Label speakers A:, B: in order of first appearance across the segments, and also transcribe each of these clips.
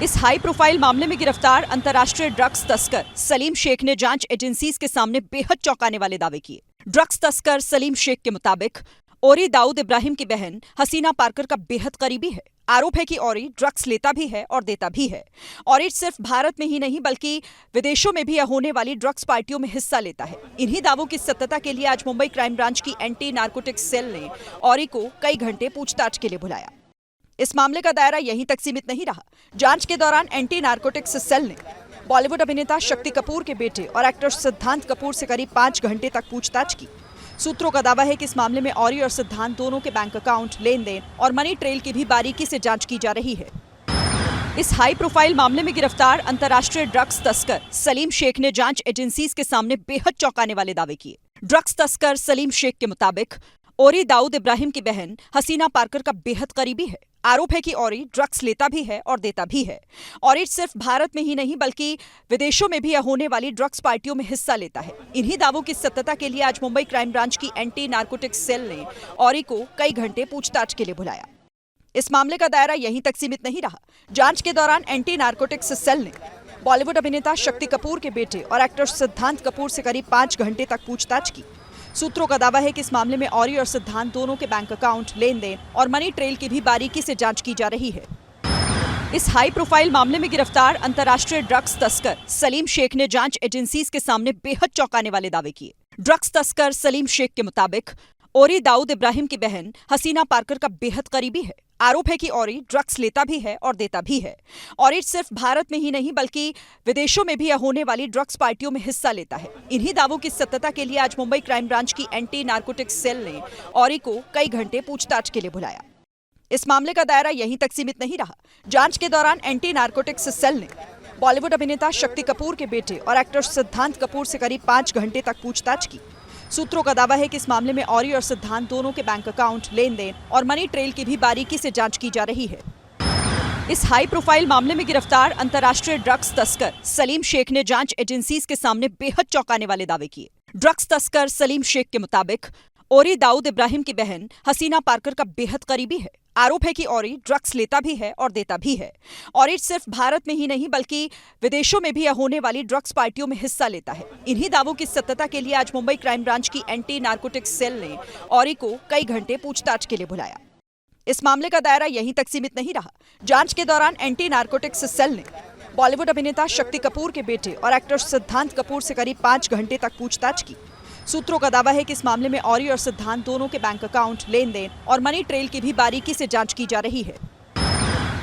A: इस high profile मामले में गिरफ्तार अंतर्राष्ट्रीय ड्रग्स तस्कर सलीम शेख ने जांच एजेंसीज के सामने बेहद चौंकाने वाले दावे किए। ड्रग्स तस्कर सलीम शेख के मुताबिक औरी दाऊद इब्राहिम की बहन हसीना पार्कर का बेहद करीबी है। आरोप है कि औरी ड्रग्स लेता भी है और देता भी है। औरी सिर्फ भारत में ही नहीं बल्कि विदेशों में भी होने वाली ड्रग्स पार्टियों में हिस्सा लेता है। इन्हीं दावों की सत्यता के लिए आज मुंबई क्राइम ब्रांच की एंटी नार्कोटिक्स सेल ने औरी को कई घंटे पूछताछ के लिए बुलाया। इस मामले का दायरा यहीं तक सीमित नहीं रहा। जांच के दौरान एंटी नार्कोटिक्स सेल ने बॉलीवुड अभिनेता शक्ति कपूर के बेटे और एक्टर सिद्धांत कपूर से करीब 5 घंटे तक पूछताछ की। सूत्रों का दावा है कि इस मामले में औरी और सिद्धांत दोनों के बैंक अकाउंट, लेन-देन और मनी ट्रेल की भी बारीकी से जांच की जा रही है। इस हाई प्रोफाइल मामले में गिरफ्तार अंतर्राष्ट्रीय ड्रग्स तस्कर सलीम शेख ने जांच एजेंसीज के सामने बेहद चौंकाने वाले दावे किए। ड्रग्स तस्कर सलीम शेख के मुताबिक औरी दाऊद इब्राहिम की बहन हसीना पार्कर का बेहद करीबी है। आरोप है कि औरी ड्रग्स लेता भी है और देता भी है। औरी सिर्फ भारत में ही नहीं बल्कि विदेशों में भी होने वाली ड्रग्स पार्टियों में हिस्सा लेता है। इन्हीं दावों की सत्यता के लिए आज मुंबई क्राइम ब्रांच की एंटी नार्कोटिक्स सेल ने औरी को कई घंटे पूछताछ के लिए बुलाया। इस मामले का दायरा यहीं तक सीमित नहीं रहा। जांच के दौरान एंटी नार्कोटिक्स सेल ने बॉलीवुड अभिनेता शक्ति कपूर के बेटे और एक्टर सिद्धांत कपूर से करीब 5 घंटे तक पूछताछ की। सूत्रों का दावा है कि इस मामले में औरी और सिद्धांत दोनों के बैंक अकाउंट, लेन-देन और मनी ट्रेल की भी बारीकी से जांच की जा रही है। इस हाई प्रोफाइल मामले में गिरफ्तार अंतर्राष्ट्रीय ड्रग्स तस्कर सलीम शेख ने जांच एजेंसीज के सामने बेहद चौंकाने वाले दावे किए। ड्रग्स तस्कर सलीम शेख के मुताबिक औरी दाऊद इब्राहिम की बहन हसीना पार्कर का बेहद करीबी है। आरोप है कि औरी ड्रग्स लेता भी है और देता भी है। औरी सिर्फ भारत में ही नहीं बल्कि विदेशों में भी होने वाली ड्रग्स पार्टियों में हिस्सा लेता है। इन्हीं दावों की सत्यता के लिए आज मुंबई क्राइम ब्रांच की एंटी नार्कोटिक्स सेल ने औरी को कई घंटे पूछताछ के लिए बुलाया। इस मामले का दायरा यहीं तक सीमित नहीं रहा। जांच के दौरान एंटी नार्कोटिक्स सेल ने बॉलीवुड अभिनेता शक्ति कपूर के बेटे और एक्टर सिद्धांत कपूर से करीब 5 घंटे तक पूछताछ की। सूत्रों का दावा है कि इस मामले में औरी और सिद्धांत दोनों के बैंक अकाउंट, लेन-देन और मनी ट्रेल की भी बारीकी से जांच की जा रही है। इस हाई प्रोफाइल मामले में गिरफ्तार अंतर्राष्ट्रीय ड्रग्स तस्कर सलीम शेख ने जांच एजेंसीज के सामने बेहद चौंकाने वाले दावे किए। ड्रग्स तस्कर सलीम शेख के मुताबिक औरी दाऊद इब्राहिम की बहन हसीना पार्कर का बेहद करीबी है। आरोप है कि औरी ड्रग्स लेता भी है और देता भी है। औरी सिर्फ भारत में ही नहीं बल्कि विदेशों में भी होने वाली ड्रग्स पार्टियों में हिस्सा लेता है। इन्हीं दावों की सत्यता के लिए आज मुंबई क्राइम ब्रांच की एंटी नार्कोटिक्स सेल ने औरी को कई घंटे पूछताछ के लिए बुलाया। इस मामले का दायरा यहीं तक सीमित नहीं रहा। जांच के दौरान एंटी नार्कोटिक्स सेल ने बॉलीवुड अभिनेता शक्ति कपूर के बेटे और एक्टर सिद्धांत कपूर से करीब 5 घंटे तक पूछताछ की। सूत्रों का दावा है कि इस मामले में औरी और सिद्धांत दोनों के बैंक अकाउंट, लेन-देन और मनी ट्रेल की भी बारीकी से जांच की जा रही है।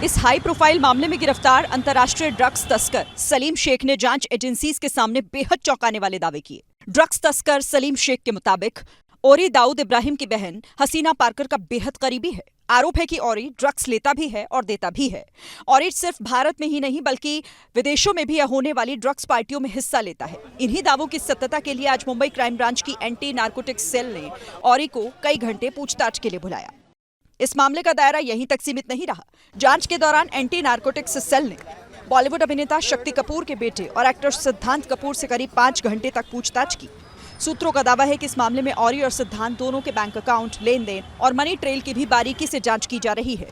A: इस हाई प्रोफाइल मामले में गिरफ्तार अंतर्राष्ट्रीय ड्रग्स तस्कर सलीम शेख ने जांच एजेंसीज के सामने बेहद चौंकाने वाले दावे किए। ड्रग्स तस्कर सलीम शेख के मुताबिक औरी दाऊद इब्राहिम की बहन हसीना पार्कर का बेहद करीबी है। आरोप है कि औरी ड्रग्स लेता भी है और देता भी है। औरी सिर्फ भारत में ही नहीं बल्कि विदेशों में भी होने वाली ड्रग्स पार्टियों में हिस्सा लेता है। इन्हीं दावों की सत्यता के लिए आज मुंबई क्राइम ब्रांच की एंटी नार्कोटिक्स सेल ने औरी को कई घंटे पूछताछ के लिए बुलाया। इस मामले का दायरा यहीं तक सीमित नहीं रहा। जांच के दौरान एंटी नार्कोटिक्स सेल ने बॉलीवुड अभिनेता शक्ति कपूर के बेटे और एक्टर सिद्धांत कपूर से करीब 5 घंटे तक पूछताछ की। सूत्रों का दावा है कि इस मामले में औरी और सिद्धांत दोनों के बैंक अकाउंट, लेन-देन और मनी ट्रेल की भी बारीकी से जांच की जा रही है।